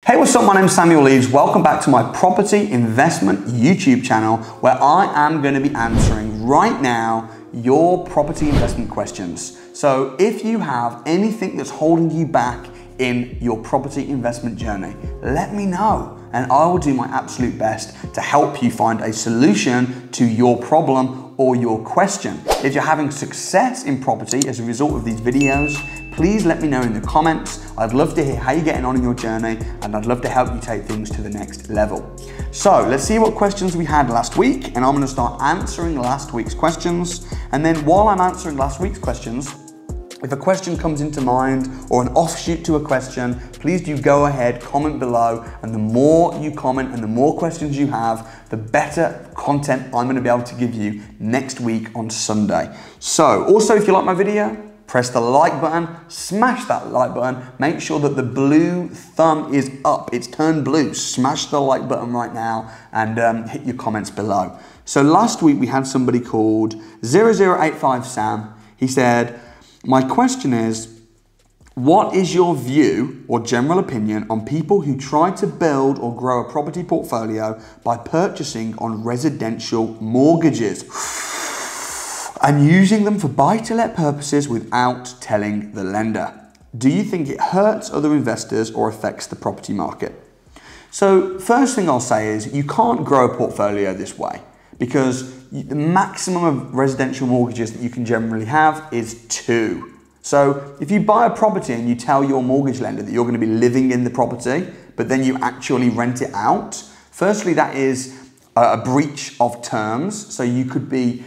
Hey, what's up? My name's Samuel Leeds. Welcome back to my property investment YouTube channel where I am going to be answering right now your property investment questions. So if you have anything that's holding you back in your property investment journey, let me know and I will do my absolute best to help you find a solution to your problem or your question. If you're having success in property as a result of these videos, please let me know in the comments. I'd love to hear how you're getting on in your journey and I'd love to help you take things to the next level. So let's see what questions we had last week, and I'm going to start answering last week's questions. And then while I'm answering last week's questions, if a question comes into mind or an offshoot to a question, please do go ahead, comment below, and the more you comment and the more questions you have, the better content I'm going to be able to give you next week on Sunday. So also, if you like my video, press the like button, smash that like button, make sure that the blue thumb is up, it's turned blue, smash the like button right now and hit your comments below. So last week we had somebody called 0085 Sam. He said, my question is, what is your view or general opinion on people who try to build or grow a property portfolio by purchasing on residential mortgages and using them for buy-to-let purposes without telling the lender? Do you think it hurts other investors or affects the property market? So first thing I'll say is you can't grow a portfolio this way because the maximum of residential mortgages that you can generally have is 2. So if you buy a property and you tell your mortgage lender that you're going to be living in the property, but then you actually rent it out, firstly, that is a breach of terms, so you could be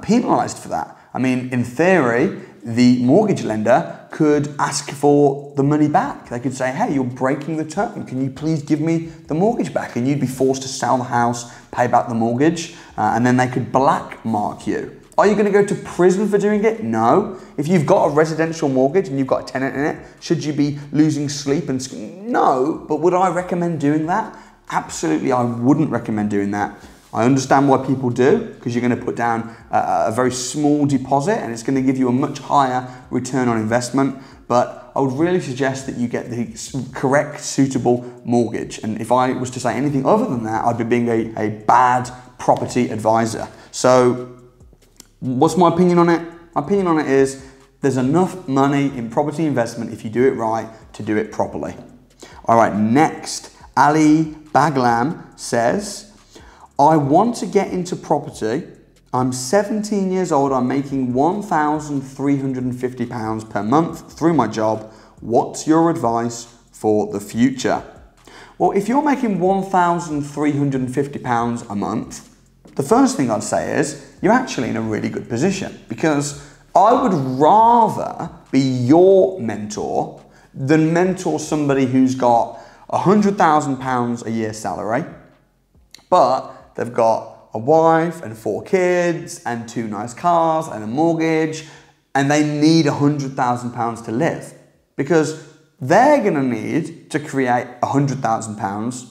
penalized for that. I mean, in theory, the mortgage lender could ask for the money back. They could say, hey, you're breaking the term. Can you please give me the mortgage back? And you'd be forced to sell the house, pay back the mortgage, and then they could black mark you. Are you going to go to prison for doing it? No. If you've got a residential mortgage and you've got a tenant in it, should you be losing sleep? No, but would I recommend doing that? Absolutely, I wouldn't recommend doing that. I understand why people do, because you're going to put down a very small deposit and it's going to give you a much higher return on investment. But I would really suggest that you get the correct, suitable mortgage. And if I was to say anything other than that, I'd be being a bad property advisor. So what's my opinion on it? My opinion on it is there's enough money in property investment if you do it right to do it properly. All right, next, Ali Baglam says, I want to get into property. I'm 17 years old. I'm making £1,350 per month through my job. What's your advice for the future? Well, if you're making £1,350 a month, the first thing I'd say is you're actually in a really good position, because I would rather be your mentor than mentor somebody who's got £100,000 a year salary, but they've got a wife and 4 kids and 2 nice cars and a mortgage, and they need £100,000 to live, because they're going to need to create £100,000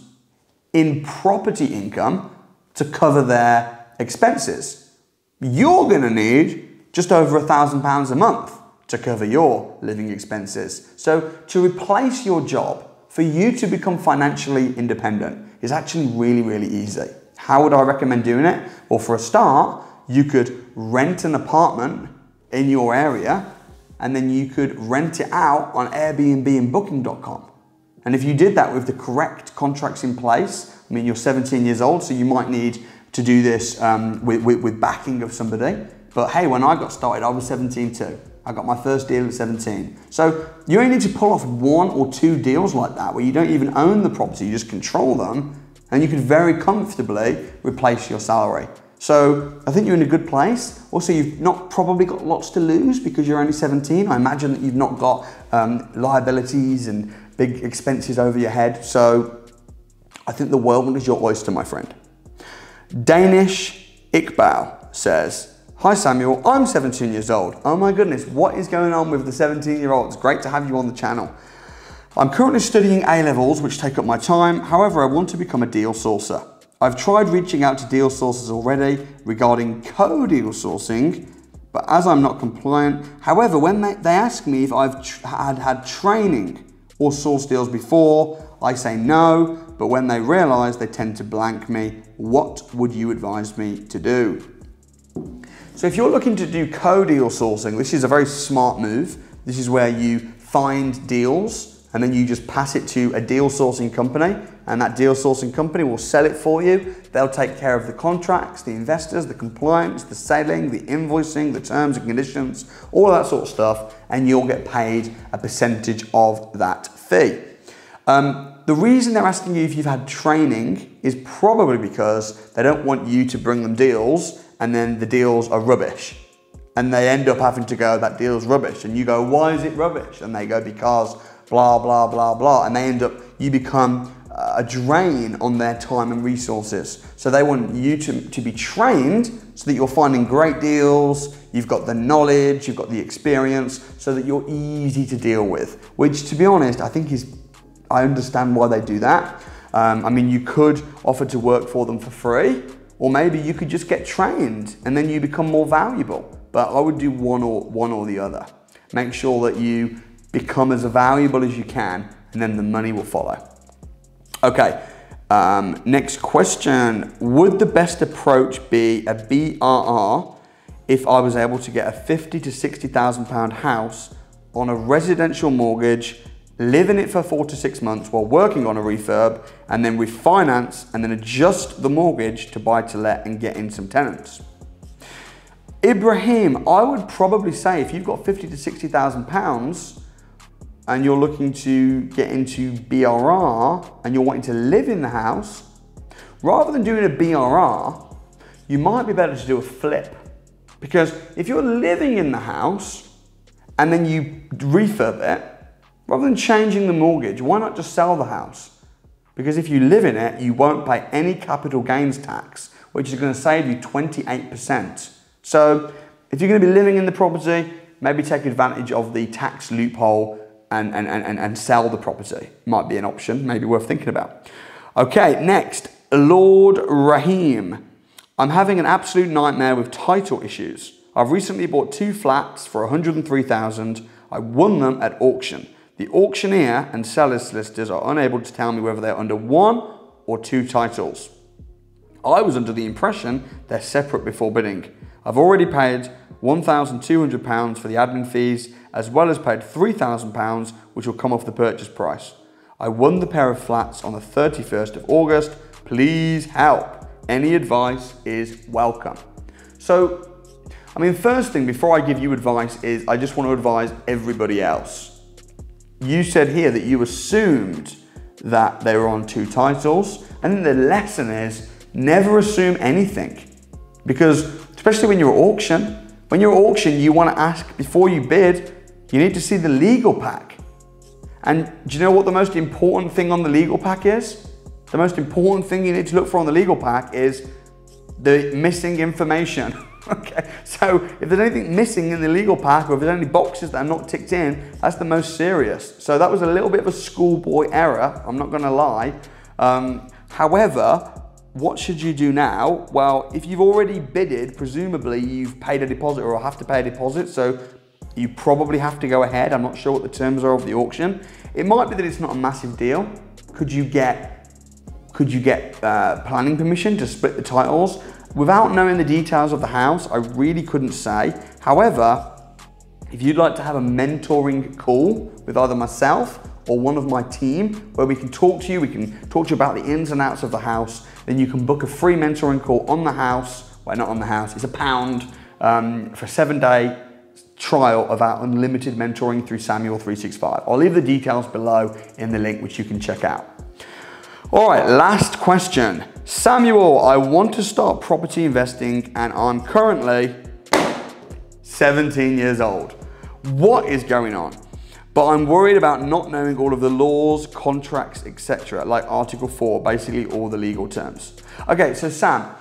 in property income to cover their expenses. You're going to need just over £1,000 a month to cover your living expenses. So to replace your job, for you to become financially independent, is actually really, really easy. How would I recommend doing it? Well, for a start, you could rent an apartment in your area and then you could rent it out on Airbnb and Booking.com. And if you did that with the correct contracts in place, I mean, you're 17 years old, so you might need to do this with backing of somebody. But hey, when I got started, I was 17 too. I got my first deal at 17. So you only need to pull off 1 or 2 deals like that where you don't even own the property, you just control them, and you could very comfortably replace your salary. So I think you're in a good place. Also, you've not probably got lots to lose because you're only 17. I imagine that you've not got liabilities and big expenses over your head. So I think the world is your oyster, my friend. Danish Iqbal says, hi Samuel, I'm 17 years old. Oh my goodness, what is going on with the 17-year-olds? Great to have you on the channel. I'm currently studying A-levels, which take up my time. However, I want to become a deal sourcer. I've tried reaching out to deal sourcers already regarding co-deal sourcing, but as I'm not compliant, however, when they ask me if I've had training or sourced deals before, I say no, but when they realize, they tend to blank me. What would you advise me to do? So if you're looking to do co-deal sourcing, this is a very smart move. This is where you find deals and then you just pass it to a deal sourcing company, and that deal sourcing company will sell it for you. They'll take care of the contracts, the investors, the compliance, the selling, the invoicing, the terms and conditions, all of that sort of stuff, and you'll get paid a percentage of that fee. The reason they're asking you if you've had training is probably because they don't want you to bring them deals and then the deals are rubbish. And they end up having to go, that deal's rubbish. And you go, why is it rubbish? And they go, because blah, blah, blah, blah. And they end up, you become a drain on their time and resources. So they want you to be trained so that you're finding great deals, you've got the knowledge, you've got the experience, so that you're easy to deal with. Which, to be honest, I think I understand why they do that. I mean, you could offer to work for them for free, or maybe you could just get trained and then you become more valuable. But I would do one or the other. Make sure that you become as valuable as you can, and then the money will follow. Okay, next question. Would the best approach be a BRR if I was able to get a £50,000 to £60,000 house on a residential mortgage, live in it for 4 to 6 months while working on a refurb, and then refinance and then adjust the mortgage to buy to let and get in some tenants? Ibrahim, I would probably say if you've got £50,000 to £60,000 and you're looking to get into BRR and you're wanting to live in the house, rather than doing a BRR, you might be better to do a flip. Because if you're living in the house and then you refurb it, rather than changing the mortgage, why not just sell the house? Because if you live in it, you won't pay any capital gains tax, which is going to save you 28%. So if you're going to be living in the property, maybe take advantage of the tax loophole and sell the property. Might be an option, maybe worth thinking about. Okay, next, Lord Rahim. I'm having an absolute nightmare with title issues. I've recently bought 2 flats for 103,000. I won them at auction. The auctioneer and seller's solicitors are unable to tell me whether they're under 1 or 2 titles. I was under the impression they're separate before bidding. I've already paid £1,200 for the admin fees, as well as paid £3,000, which will come off the purchase price. I won the pair of flats on the 31st of August. Please help. Any advice is welcome. So, I mean, first thing, before I give you advice, is I just want to advise everybody else. You said here that you assumed that they were on 2 titles, and the lesson is never assume anything. Because especially when you're at auction, you want to ask before you bid, you need to see the legal pack. And do you know what the most important thing on the legal pack is? The most important thing you need to look for on the legal pack is the missing information. Okay, so if there's anything missing in the legal pack, or if there's any boxes that are not ticked in, that's the most serious. So that was a little bit of a schoolboy error, I'm not going to lie. However, what should you do now? Well, if you've already bidded, presumably you've paid a deposit or have to pay a deposit, so you probably have to go ahead. I'm not sure what the terms are of the auction. It might be that it's not a massive deal. Could you get planning permission to split the titles? Without knowing the details of the house, I really couldn't say. However, if you'd like to have a mentoring call with either myself or one of my team, where we can talk to you about the ins and outs of the house, then you can book a free mentoring call on the house. Well, not on the house, it's £1 for a 7-day trial of our unlimited mentoring through Samuel 365. I'll leave the details below in the link, which you can check out. All right, last question. Samuel, I want to start property investing and I'm currently 17 years old. What is going on? But I'm worried about not knowing all of the laws, contracts, etc., like Article 4, basically all the legal terms. Okay, so Sam,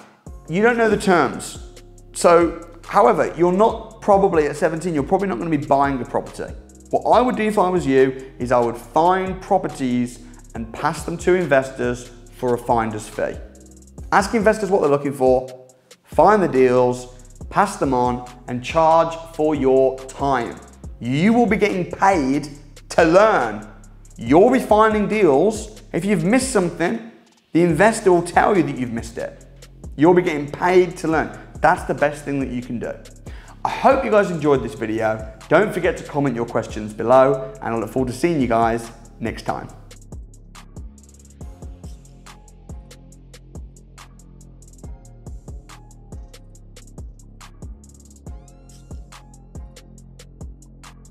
you don't know the terms. So, however, you're not probably at 17, you're probably not going to be buying a property. What I would do if I was you is I would find properties and pass them to investors for a finder's fee. Ask investors what they're looking for, find the deals, pass them on, and charge for your time. You will be getting paid to learn. You'll be finding deals If you've missed something, the investor will tell you that you've missed it. You'll be getting paid to learn. That's the best thing that you can do. I hope you guys enjoyed this video. Don't forget to comment your questions below, and I look forward to seeing you guys next time.